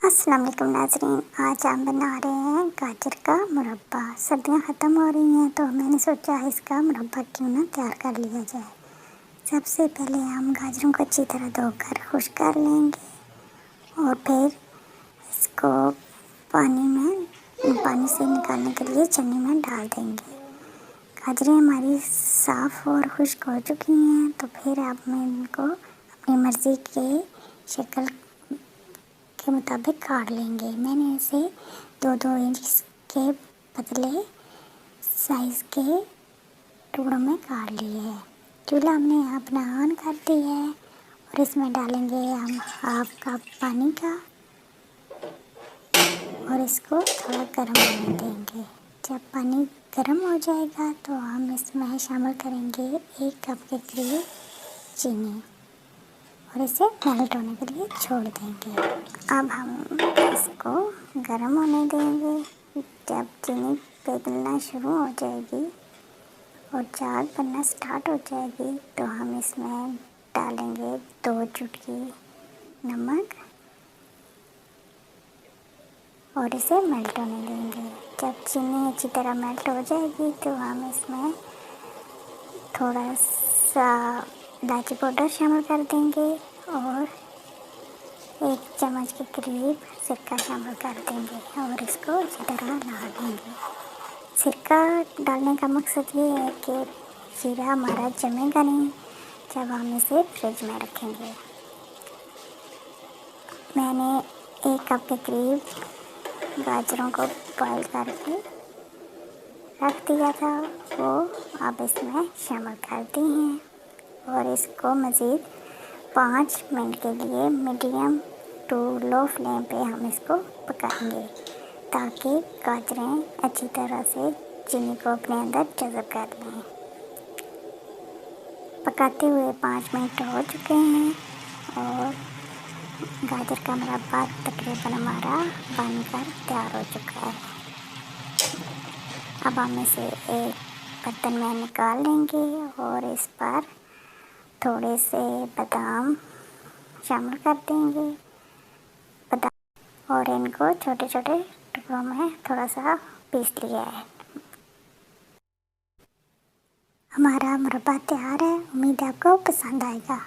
अस्सलाम वालेकुम नाज़रीन, आज हम बना रहे हैं गाजर का मुरब्बा। सर्दियाँ ख़त्म हो रही हैं तो मैंने सोचा इसका मुरब्बा क्यों ना तैयार कर लिया जाए। सबसे पहले हम गाजरों को अच्छी तरह धोकर खुश्क कर लेंगे और फिर इसको पानी से निकालने के लिए छन्नी में डाल देंगे। गाजरें हमारी साफ़ और खुश्क हो चुकी हैं तो फिर अब मैं इनको अपनी मर्ज़ी के शक्ल के मुताबिक काट लेंगे। मैंने इसे 2-2 इंच के पतले साइज़ के टुकड़ों में काट लिए है। चूल्हा हमने अपना ऑन कर दिया है और इसमें डालेंगे हम हाफ कप पानी का और इसको थोड़ा गर्म होने देंगे। जब पानी गर्म हो जाएगा तो हम इसमें शामिल करेंगे 1 कप के करीब चीनी और इसे मेल्ट होने के लिए छोड़ देंगे। अब हम इसको गर्म होने देंगे। जब चीनी पिघलना शुरू हो जाएगी और चाट बनना स्टार्ट हो जाएगी तो हम इसमें डालेंगे 2 चुटकी नमक और इसे मेल्ट होने देंगे। जब चीनी अच्छी तरह मेल्ट हो जाएगी तो हम इसमें थोड़ा सा इलायची पाउडर शामिल कर देंगे और 1 चम्मच के करीब सिरका शामिल कर देंगे और इसको अच्छी तरह मिला देंगे। सिरका डालने का मकसद ये है कि शीरा हमारा जमेगा नहीं जब हम इसे फ्रिज में रखेंगे। मैंने 1 कप के करीब गाजरों को बॉईल करके रख दिया था, वो अब इसमें शामिल कर दी हैं और इसको मज़ीद 5 मिनट के लिए मीडियम टू लो फ्लेम पे हम इसको पकाएंगे ताकि गाजरें अच्छी तरह से चीनी को अपने अंदर जज़ब कर लें। पकाते हुए 5 मिनट हो चुके हैं और गाजर का मुरब्बा तकरीबन हमारा बनकर तैयार हो चुका है। अब हम इसे एक बर्तन में निकाल लेंगे और इस पर थोड़े से बादाम शामिल कर देंगे और इनको छोटे छोटे टुकड़ों में थोड़ा सा पीस लिया है। हमारा मुरब्बा तैयार है। उम्मीद है आपको पसंद आएगा।